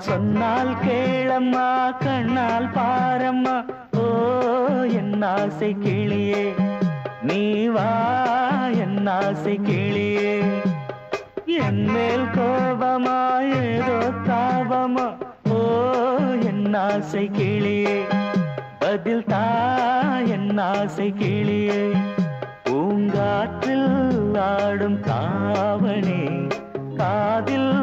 சொன்னால் கேளம்மா கண்ணால் பாரம்மா ஓ என் ஆசை கிளியே நீ வா என் ஆசை கிளியே என் மேல் கோபமா ஏதோ தாபமா ஓ என் ஆசை கிளியே பதில் தா என் ஆசை கிளியே பூங்காற்றில் ஆடும் தாவணி காதில்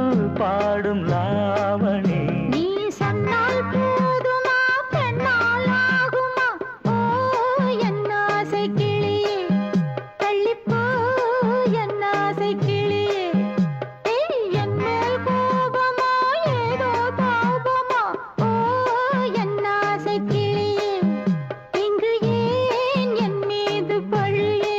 பாடும் லாவணி நீ சொன்னால் போதுமா பெண்ணால் ஆகுமா ஓ என் ஆசை கிளியே தள்ளிப்போ என் ஆசை கிளியே என் மேல் கோபமா ஏதோ தாபமா ஓ என் ஆசை கிளியே இங்கு ஏன் என் மீது பழியே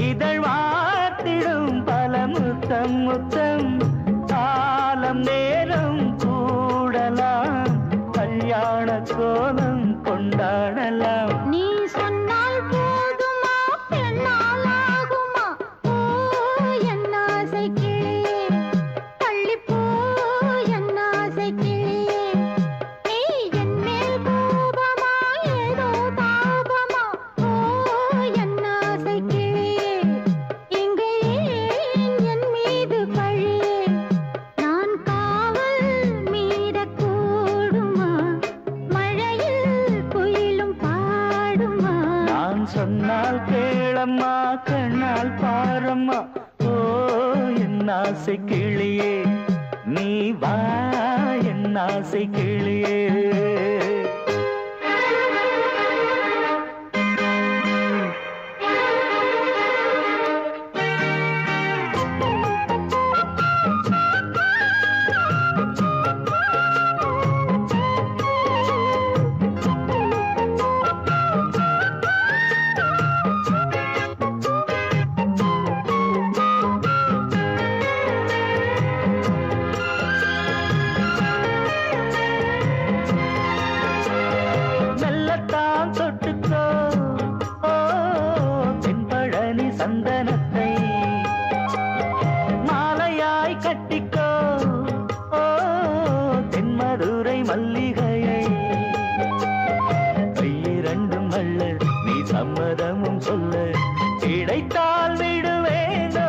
இதழ் வாத்திடும் பல முத்தம் முத்தம் காலம் நேரம் கூடலாம் கல்யாண கோலம் கொண்டாடலாம் நீ சொன்னால் போதுமா பெண்ணால் ஆகுமா ஓ என் ஆசை கிளியே தள்ளிப்போ என் ஆசை கிளியே நீ என் மேல் கோபமா ஏதோ தாபமா ஓ என் ஆசை கிளியே இங்கே ஏன் என் மீது பழியே நான் காவல் மீறக்கூடுமா மழையில் குயிலும் பாடுமா நான் சொன்னால் கேளம்மா கண்ணால் பாரம்மா ஓ என் ஆசை கிளியே நீ வா என் ஆசை கிளியே மெல்லத்தான் தொட்டுக்கோ ஓ தென்பழனி சந்தனத்தை மாலையாய் கட்டிக்கோ ஓ தென்மதுரை மல்லிகையை கையிரண்டும் அள்ள நீ சம்மதமும் சொல்ல கிடைத்தால் விடுவேனோ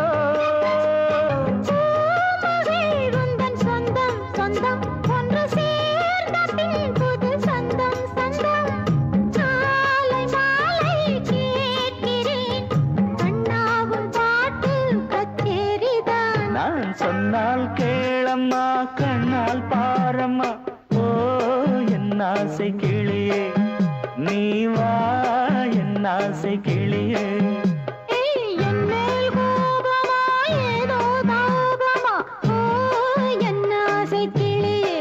உந்தன் சொந்தம் சொந்தம் ஒன்று சேர்ந்த பின் புது சொந்தம் சொந்தம் மாலை மாலை கேட்கிறேன் கண்ணாவும் பாட்டு கச்சேரிதான் நான் சொன்னால் கேளம்மா கண்ணால் பாரம்மா ஓ என் ஆசை கிளியே நீ வா என் ஆசை கிளியே என் மேல் கோபமா ஏதோ தாபமா ஓ என் ஆசை கிளியே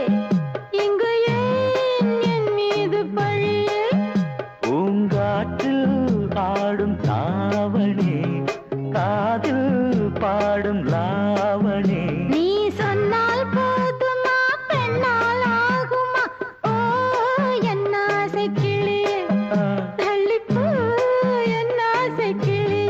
இங்கு ஏன் என் மீது பழியே பூங்காற்றில் ஆடும் தாவணி காதில் பாடும் லாவணி நீ சொன்னால் போதுமா பெண்ணால் ஆகுமா ஓ என் ஆசை கிளியே தள்ளிப்போ என் ஆசை கிளியே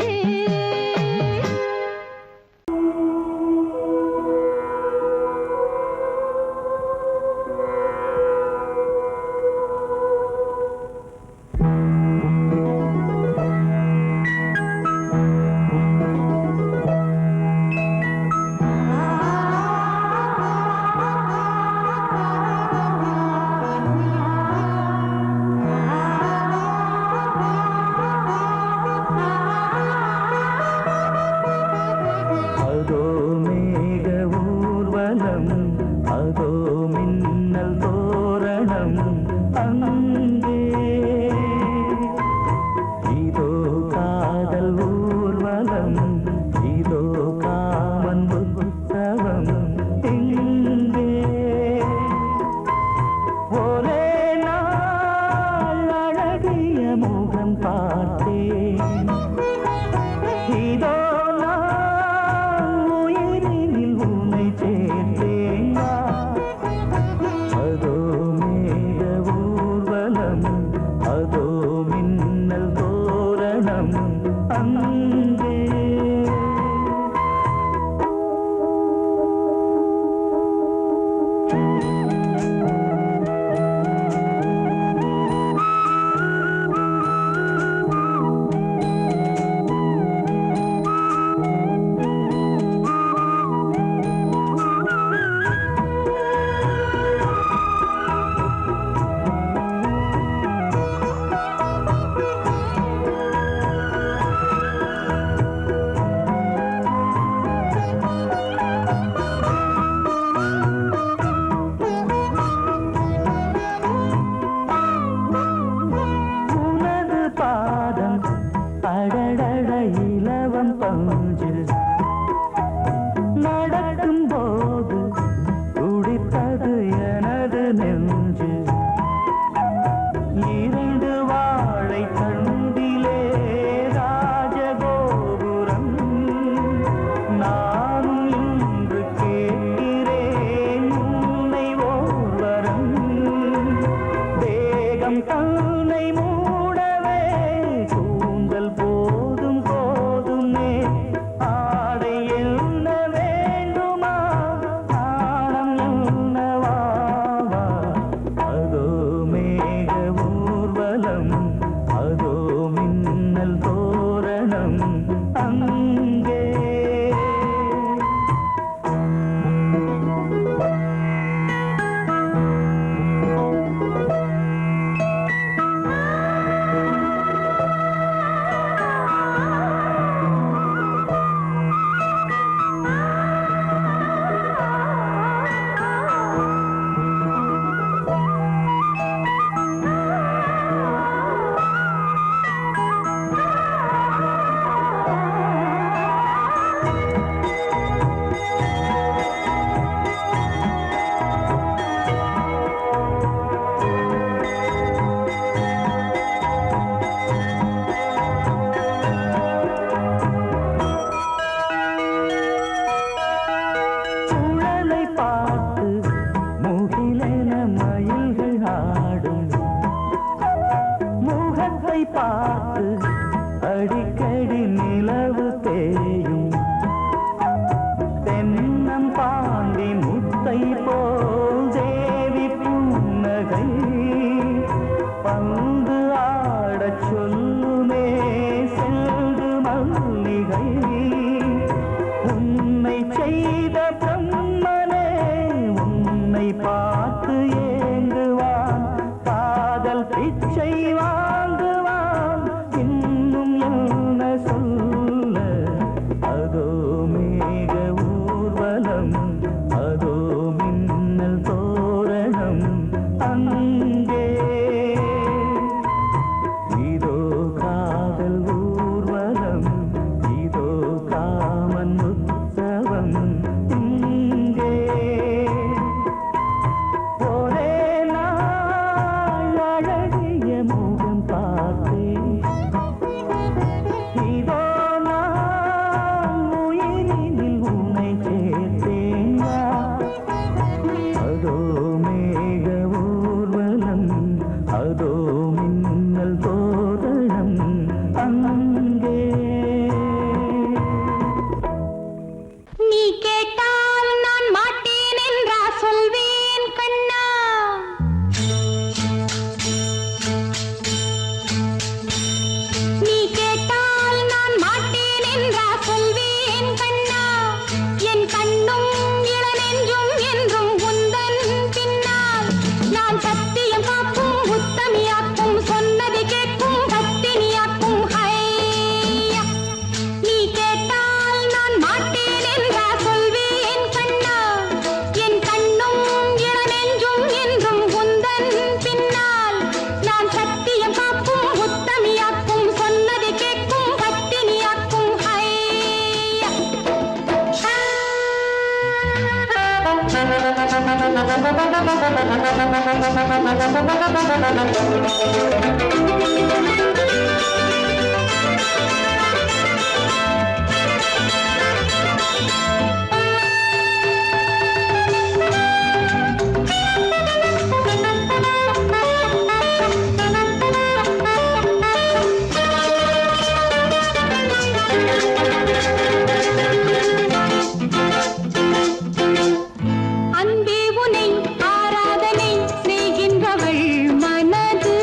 நானும் இன்று கேட்கிறேன் உன்னை ஓர்வரம் தேகம் தன்னை மூடவே கூந்தல் போதும் போதுமே ஆடை என்ன வேண்டுமா நாணம் என்னவா அதோ மேக ஊர்வலம் அதோ மின்னல் தோரணம் அங்கே சுழலை பார்த்து முகிலென மயில்கள் ஆடும் முகத்தை பார்த்து அடிக்கடி நிலவு தேயும் தென்னம் பாண்டி முத்தை போல் தேவி புன்னகை பந்து ஆடச் சொல்லுமே செல்கு மல்லிகை உன்னை செய்த பிரம்மனே உன்னை பார்த்து ஏங்குவான் காதல் பிச்சை வாங்குவான் இன்னும் என்ன சொல்ல அதோ மேக ஊர்வலம் அதோ மின்னல் தோரணம் அங்கே இதோ காதல் ஊர்வலம் இதோ காமன் உற்சவம் இங்கே ஒரே நாள் அழகிய முகம் பார்த்தேன் இதோ நான் உயிரினில் உன்னை சேர்த்தேன் அதோ மேக ஊர்வலம் அதோ மின்னல் தோரணம் அங்கே நீ கேட்டால் நான் மாட்டேன் என்றா சொல்வேன் கண்ணா நீ கேட்டால் நான் மாட்டேன் என்றா சொல்வேன் கண்ணா என் கண்ணும் இளநெஞ்சும் என்றும் உந்தன் பின்னால் நான் சத்தியம் காக்கும் உத்தமியாக்கும் சொன்னதை கேட்கும் பத்தினியாக்கும் ஹையா நீ கேட்டால் நான் மாட்டேன் என்றா சொல்வேன் கண்ணா என் கண்ணும் இளநெஞ்சும் என்றும் உந்தன் பின்னால் நான் சத்தியம் காக்கும் உத்தமியாக்கும் சொன்னதை கேட்கும் பத்தினியாக்கும் ஹையா அன்பே உனை ஆராதனை செய்கின்றவள் மனது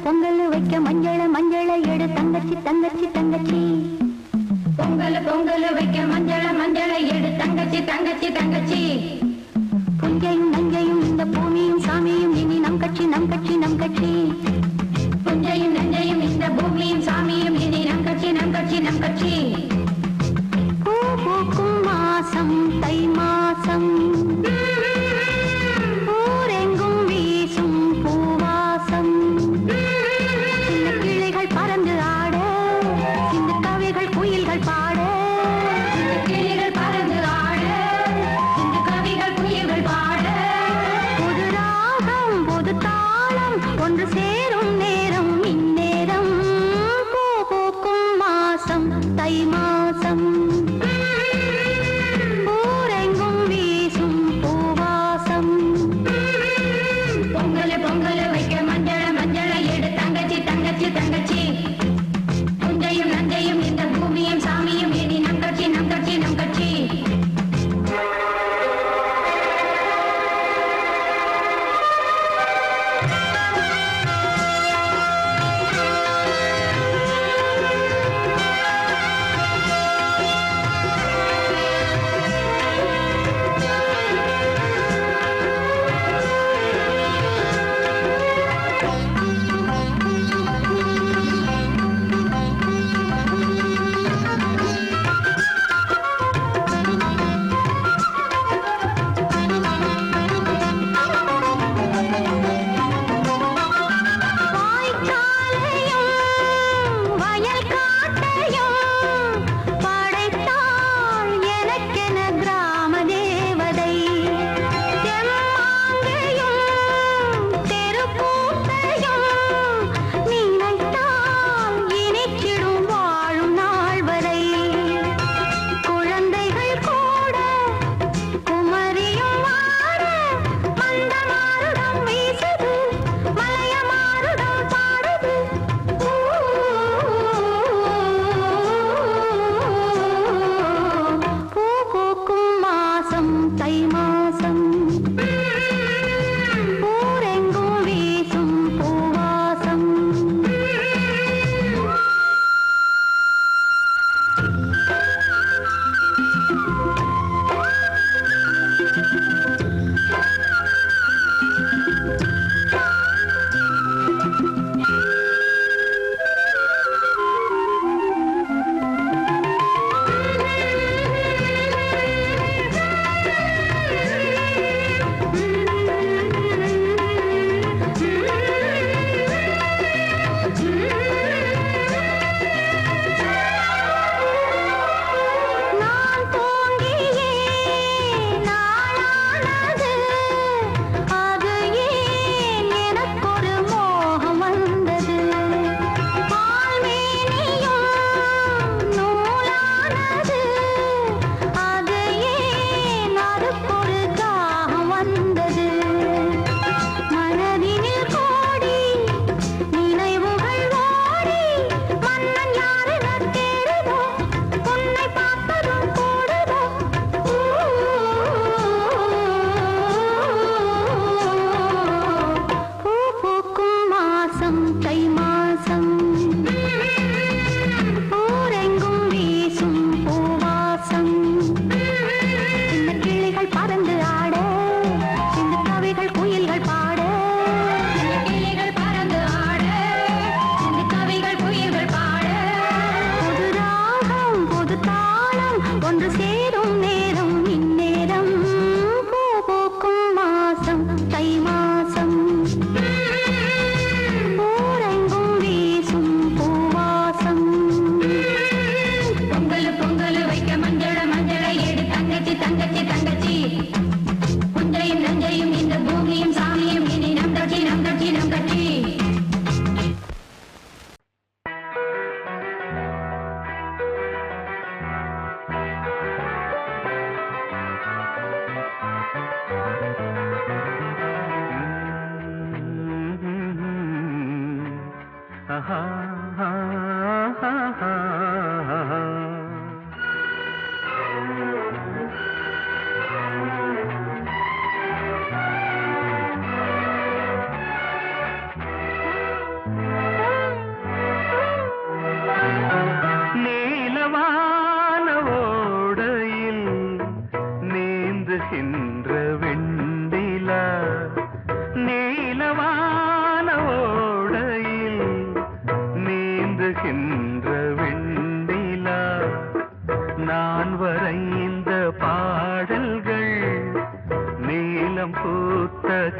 பொங்கல் வைக்க மஞ்சள மஞ்சள எடு தங்கச்சி தங்கச்சி தங்கச்சி. பொங்கல் பொங்கல் வைக்க மஞ்சள மஞ்சள எடு தங்கச்சி தங்கச்சி தங்கச்சி. புஞ்சையும் நஞ்சையும் இந்த பூமியும் சாமியும் இனி நம் கட்சி நம் கட்சி நம் கட்சி. புஞ்சையும் நஞ்சையும் இந்த பூமியும் சாமியும் இனி நம் கட்சி நம் கட்சி நம் கட்சி. பூ பூக்கும் மாசம் தை மாசம், ஊரெங்கும் வீசும் பூவாசம். சின்ன கிளைகள் பறந்து ஆட, சின்ன கவிகள் குயில்கள் பாட. சின்ன கிளைகள் பறந்து ஆட, சின்ன கவிகள் குயில்கள் பாட. புது ராகம் புது தாளம் ஒன்று சேரும் நேரம் இந்நேரம். பூ பூக்கும் மாசம் தை மாசம், ஊரெங்கும் வீசும் பூவாசம். பொங்கல் பொங்கல் வைக்க மஞ்சள மஞ்சள எடு தங்கச்சி தங்கச்சி தங்கச்சி. புஞ்சையும் நஞ்சையும் இந்த பூமியும் சாமியும் இனி நம் கட்சி நம் கட்சி நம் கட்சி.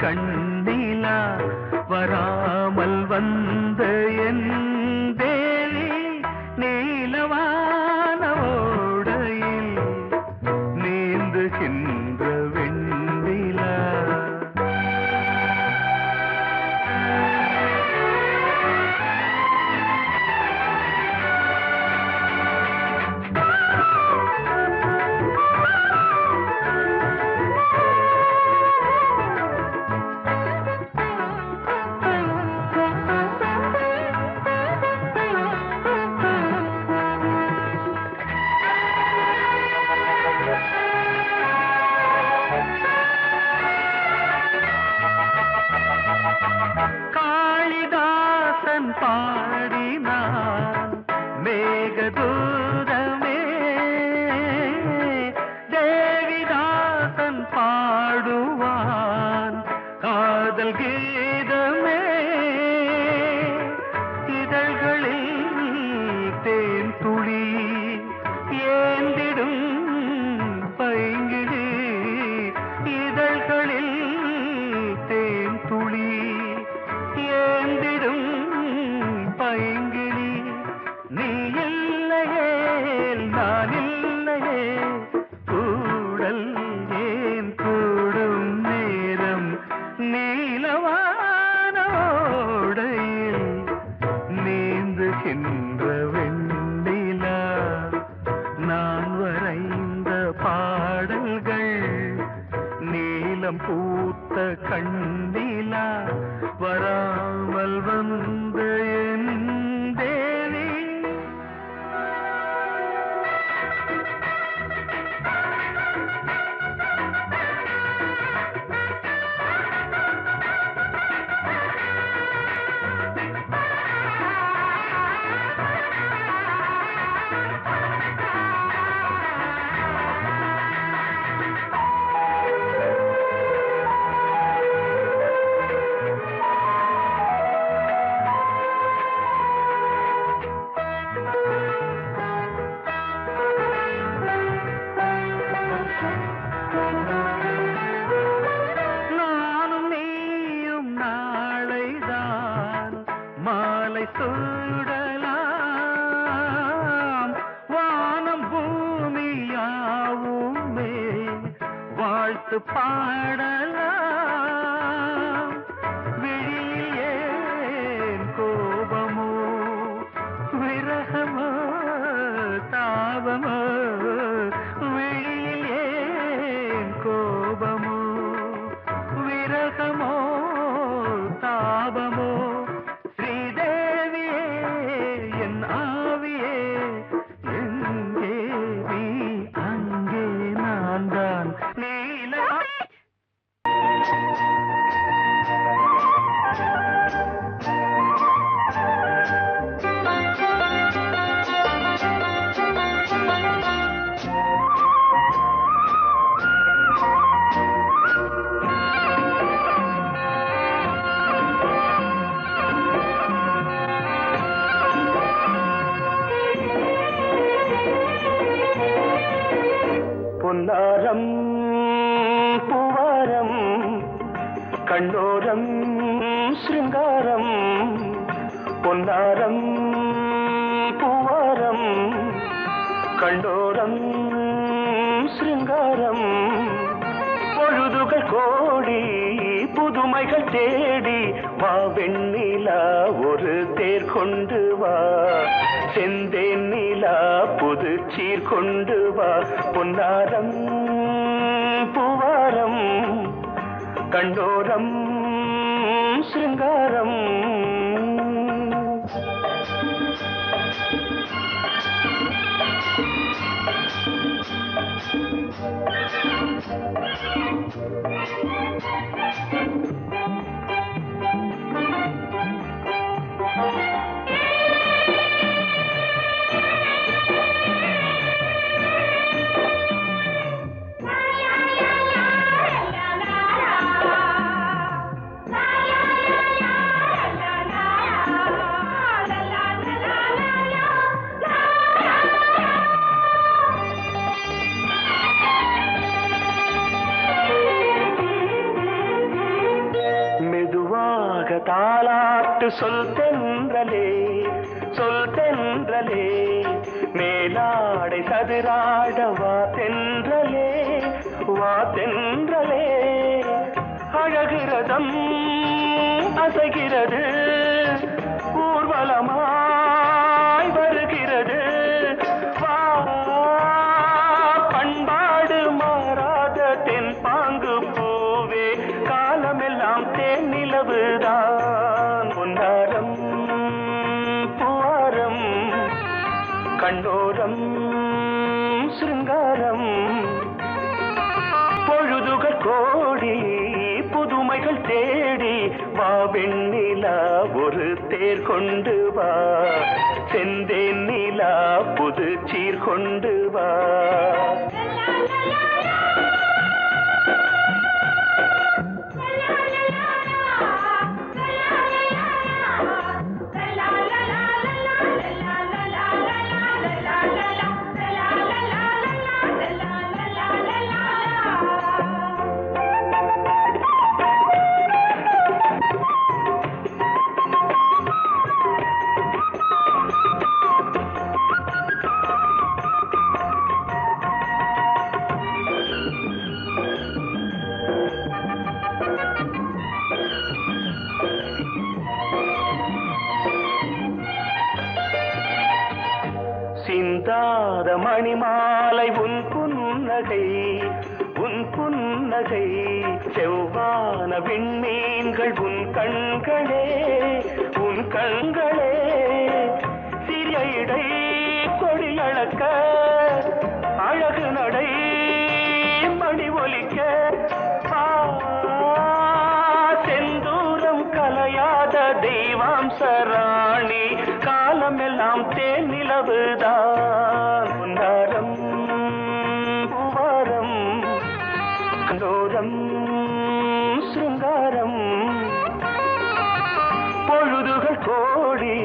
கண்ணிலா வராமல் வந்த என் தேவி நீலவான ஓடையில் நீந்துகின்ற வெண்ணிலா. காளிதாசன் பாடினான் மேகதூதமே, தேவிதாசன் பாடுவான் காதல் கீதமே. இதழ்களில் தேன் துளி ஏந்திடும் பைங்கிடி, இதழ்களில் தேன் துளி ஏந்திடும் பைங்கிளி. நீ இல்லையே நான் இல்லையே கூடல் ஏன் கூடும் நேரம் நீலவான ஓடையில் நீந்துகின்ற வெண்ணிலா. நான் வரைந்த பாடல்கள் நீலம் பூத்த கண்ணிலா வராமல் வந்த என் தேவி. நானும் நீயும் நாளைதான் மாலை சூடலாம். வானம் பூமியாவுமே வாழ்த்து பாடலாம். விழியில் ஏன் கோபமோ விரகமோ தாபமோ, விழியில் ஏன் கோபமோ விரகமோ தாபமோ. ஸ்ரீதேவியே என் ஆவியே எங்கே நீ அங்கே நான் தான் நீலா. பொன்னாரம் பூவாரம் கண்ணோரம் சிருங்காரம். பொன்னாரம் பூவாரம் கண்ணோரம் சிருங்காரம். பொழுதுகள் கோடி புதுமைகள் தேடி வா வெண்ணிலா ஒரு தேர் கொண்டு வா. செந்தேன் நிலா புது சீர் கொண்டு வா. பொன்னாரம் பூவாரம் கண்டோரம் சிருங்காரம். பாட்டு சொல் தென்றலே சொல் தென்றலே மேலாடை சதுராட வா தென்றலே வா தென்றலே அழகிறதம் அசைகிறது ஊர்வலமாய் வருகிறது வா பண்பாடு மாறாத தென் பாங்கு பூவே காலமெல்லாம் தேன் நிலவுதான் பொன்னாரம் பூவாரம் கண்ணோரம் சிருங்காரம் பொழுதுகள் கோடி புதுமைகள் தேடி வா வெண்ணிலா ஒரு தேர் கொண்டு வா செந்தேன் நிலா புது சீர் கொண்டு வா சிந்தாத மணிமாலை உன் புன்னகை செவ்வான விண்மீன்கள் உன் கண்களே சிறிய இடை கொடியளக்க அழகு நடை மணி ஒலிக்க செந்தூரம் கலையாத தெய்வாம்சராணி காலமெல்லாம் தேன் நிலவுதான் பொன்னாரம் பூவாரம் கண்டோரம் சிருங்காரம் பொழுதுகள் கோடி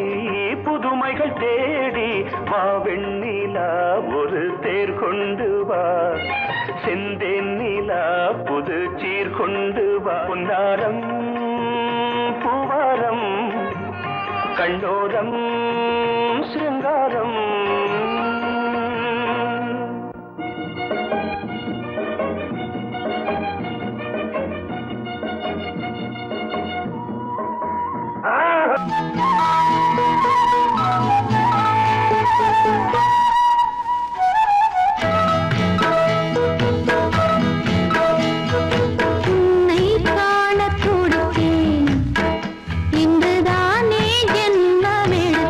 புதுமைகள் தேடி வா வெண்ணிலா ஒரு தேர் கொண்டு வா செந்தேன் நிலா புது சீர் கொண்டு வா பொன்னாரம் பூவாரம் கண்டோரம் சிருங்காரம் இன்றுதானே ஜென்மமெடுத்தேன்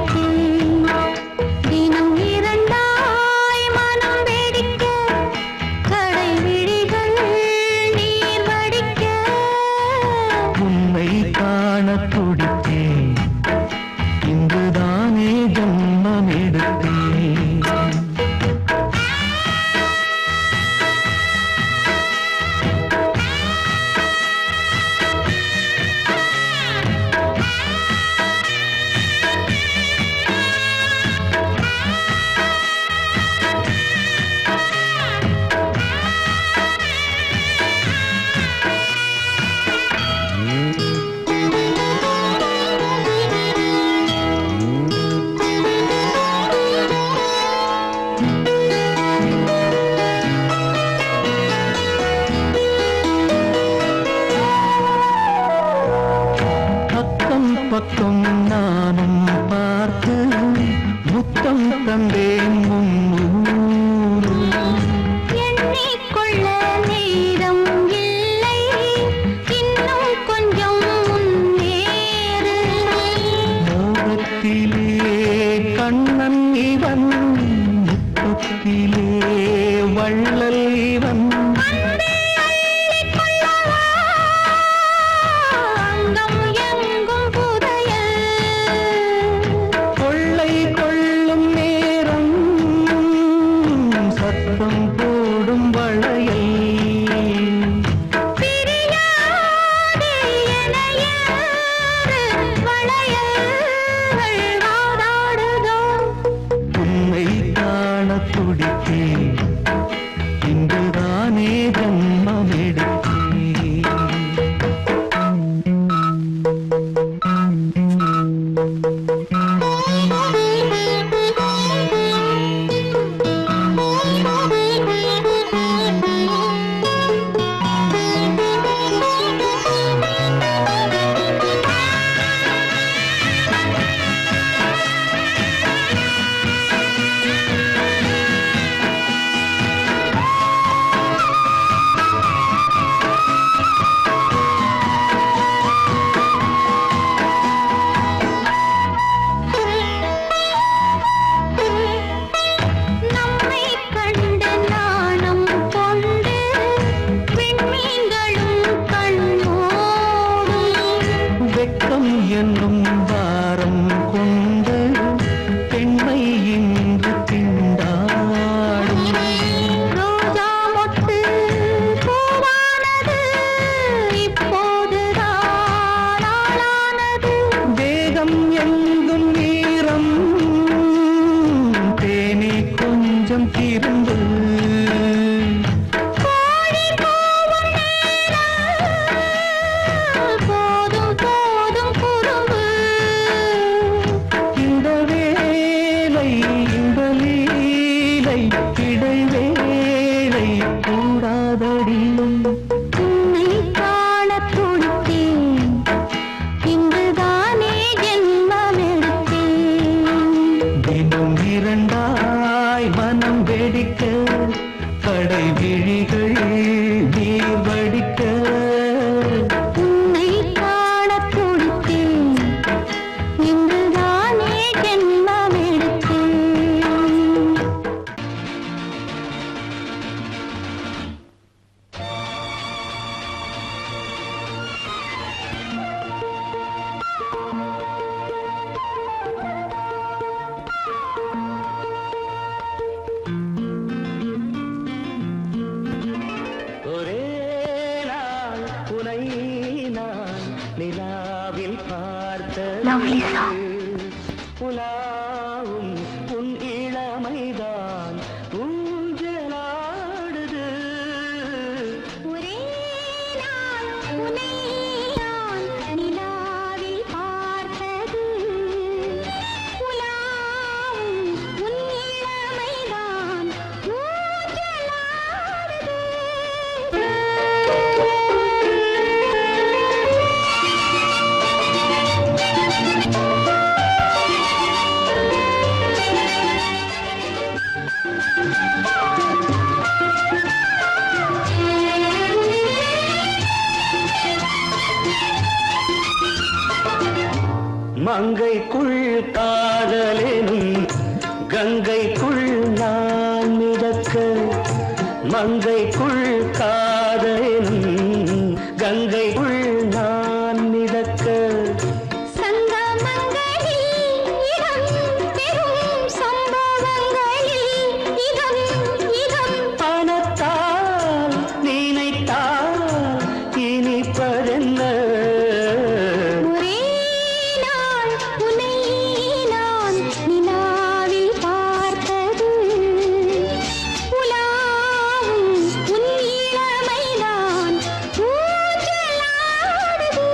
நீர் வடிக்க உன்னை காணத் துடித்தேன். இன்றுதானே ஜென்மம் எடுத்தேன். ஒரே நாள் உனை நான் நிலாவில் Lovely song. பார்த்தது உலாவும் உன் இளமைதான் ஊஞ்சலாடுது. ஒரே நாள் உன்னை நான் நிலாவில் பார்த்தது. உலாவும் உன் இளமைதான் ஊஞ்சலாடுது. மங்கைக்குள் காதலெனும் கங்கைக்குள் நான் மிதக்க, மங்கைக்குள் காதலெனும் கங்கைக்குள் நான் மிதக்க. சங்கமங்களில் இடம் பெறும் சம்பவங்களில் இதம் இதம் பணத்தால் நினைத்தால் இனிப்பதென்ன? ஒரே நாள் உன்னை நான் நிலாவில் பார்த்தது. உலாவும் உன் இளமைதான் ஊஞ்சலாடுது.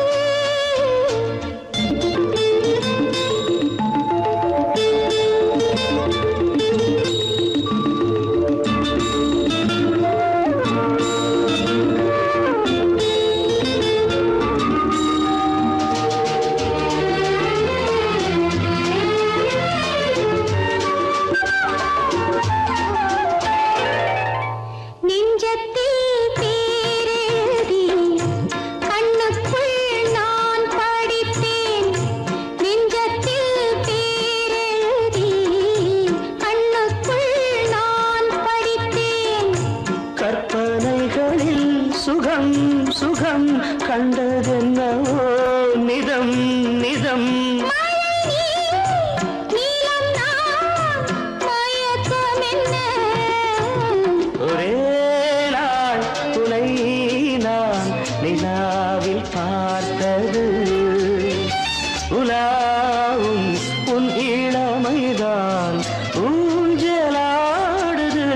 நெஞ்சத்தில் பேரெழுதி கண்ணுக்குள் நான் படித்தேன். நெஞ்சத்தில் பேரெழுதி கண்ணுக்குள் நான் படித்தேன். கற்பனைகளில் சுகம் சுகம் கண்டதென்னவோ நிதம் நிதம். நீலம் நான் மயக்கம் என்ன? ஒரே நாள் உனை நான் நிலாவில் பார்த்தது. உலாவும் உன் இளமைதான் ஊஞ்சலாடுது.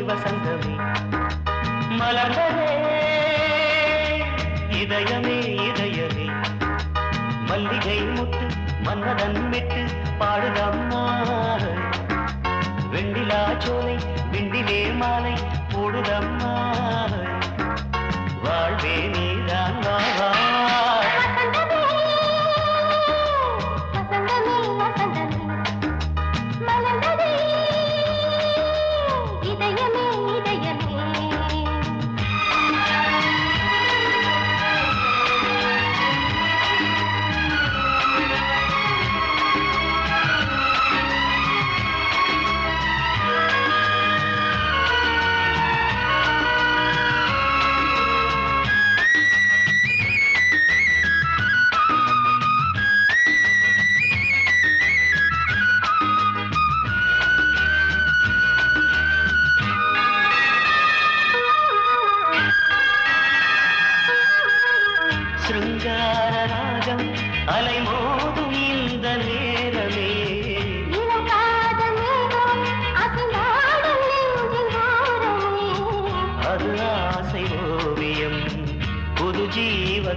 வசந்தமே மலர்ந்ததே இதயமே இதயமே மல்லிகை முட்டு மன்னதன் விட்டு பாடுதம்மா வெண்ணிலா சோலை விண்டிலே மாலை போடுதம்மா வாழ்வே நீதான் வா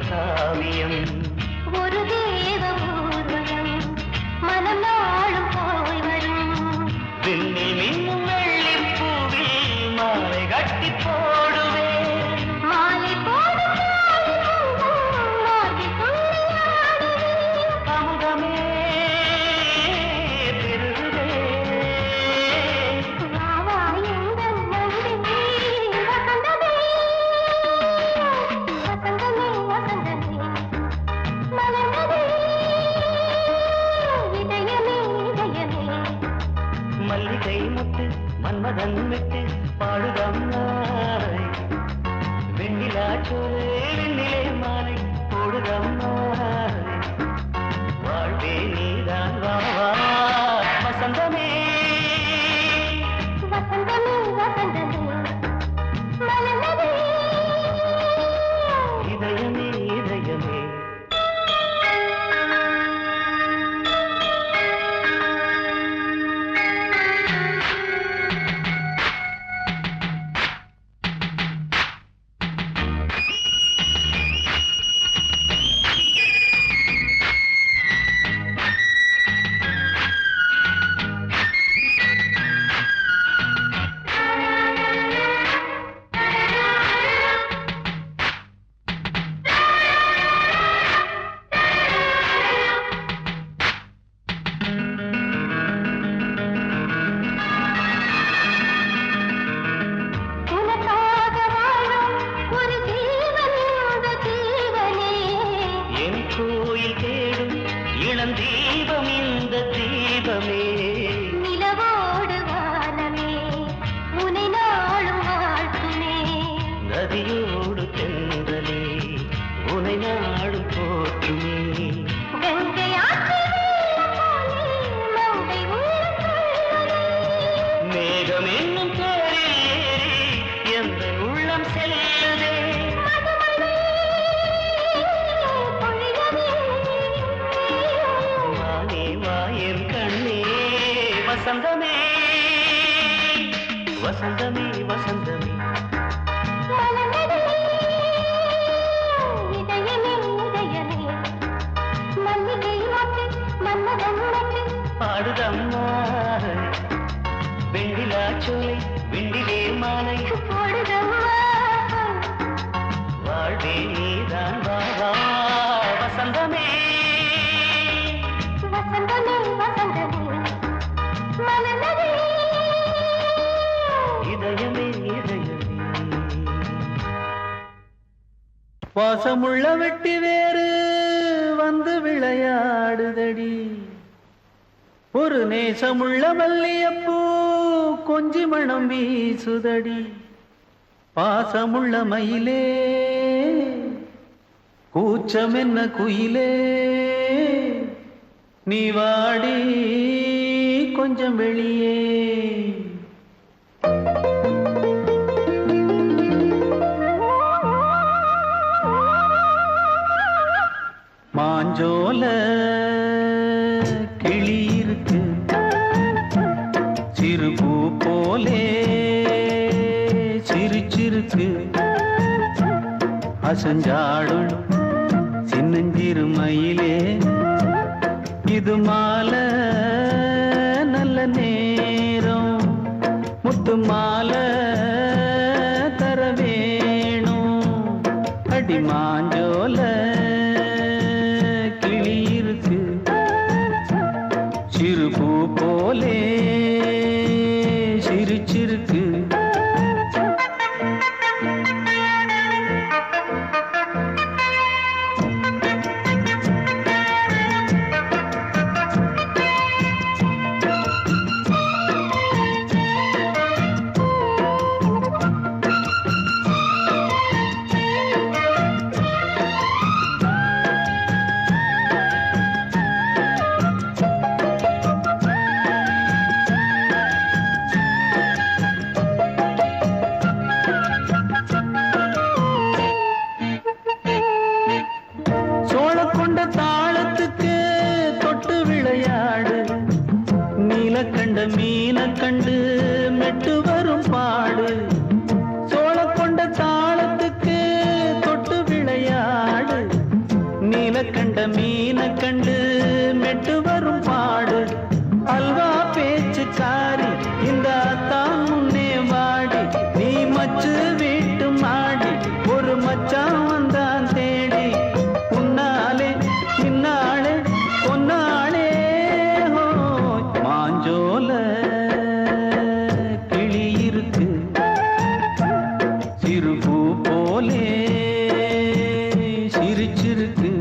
காவியம் ஒரு தேவ ஊர்வலம் மனம் நாளும் போய் வரும் விண்ணில் மின்னும் வெள்ளி பூவில் மாலை கட்டி போடுவேன் மாலை அமுதமே பெருகுதே மல்லிகை முட்டு மன்மதன் விட்டு பாடுதம்மாய் வெண்ணிலா சோலை வெண்ணிலே மாலை போடுதம்மாய் வாழ்வே நீதான் வா வசந்தமே வசந்தமே வசந்தமே மலர்ந்ததே இதயமே இதயமே தீபம் இந்த தீபமே நிலவோடு வானமே முனை நாளும் வாழ்த்துமே நதியோடு தென்றலே உனை நாடும் போற்றுமே கங்கை மேகம் என்னும் பேரில் ஏறி எந்த உள்ளம் செல்லுதே வசந்தமே வசந்தமே வசந்தமே இதயமே இதயமே மல்லிகை மொட்டு மன்மதன் மொட்டு பாடுதம்மா வெண்ணிலா சோலை வெண்டிலே மாலை போடுதம்மா வாழ்வே நீதான் வா வசந்தமே வசந்தமே வசந்தமே இதயமே இதயமே வாசமுள்ள வெட்டி வேறு வந்து விளையாடுதடி ஒரு நேசமுள்ள மல்லியப்பூ கொஞ்சி மணம் வீசுதடி பாசமுள்ள மயிலே கூச்சம் என்ன குயிலே நீ வாடி கொஞ்சம் வெளியே மாஞ்சோல கிளி இருக்கு சிறுபூ போலே சிரிச்சிருக்கு அசஞ்சாடும் சின்னஞ்சிறு மயிலே இது மாலை நல்ல நேரம் முத்து மாலை தர வேணும் அடி மாஞ்சோல கிளி இருக்கு சிறு பூ போலே சிரிச்சிருக்கு கண்ட மீன கண்டு மெட்டு வரும் பாடு சோழ கொண்ட தாளத்துக்கு தொட்டு விளையாடு நீல கண்ட மீன கண்டு மெட்டு வரும் பாடு அல்வா பேச்சுக்காரி இந்த தான் முன்னே வாடி நீ மச்சு வீட்டு மாடி ஒரு மச்சான் வந்தான் தேடி உன்னாலே இன்னாலே பொன்னாலே கிளி இருக்கு சிறு பூ போலே சிரிச்சிருக்கு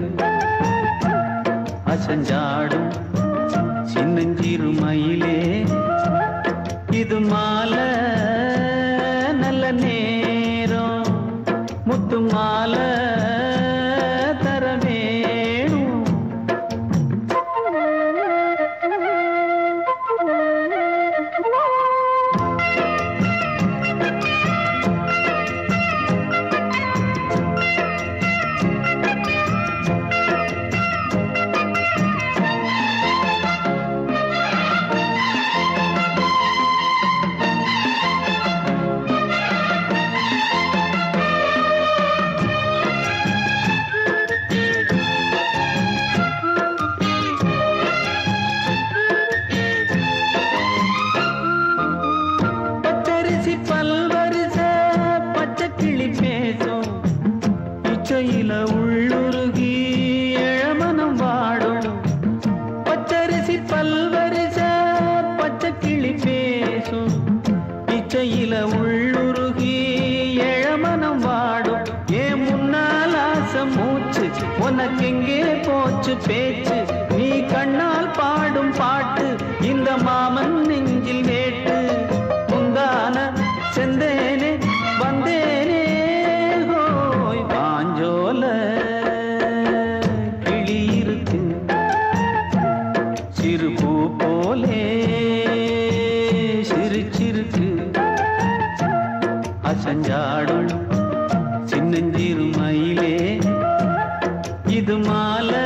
அசஞ்சாடும் சின்னஞ்சிறு மயிலே இது மாலை நல்ல நேரம் முத்து மாலை தர வேணும் இச்சையில உள்ளுருகி இளமனம் வாடும் பச்சரிசி பல்வரிச பச்சை கிளி பேசும் இச்சையில உள்ளுருகி இளமனம் வாடும் ஏன் முன்னால் ஆசை மூச்சு உனக்கெங்கே போச்சு பேச்சு நீ கண்ணால் பாடும் பாட்டு இந்த மாமன் நெஞ்சில் வேட்டு முந்தான செந்தேனே வந்தேனே கிளி இருக்கு சிறு பூ போலே சிரிச்சிருக்கு அசஞ்சாடும் சின்னஞ்சிறு மயிலே இது மாலை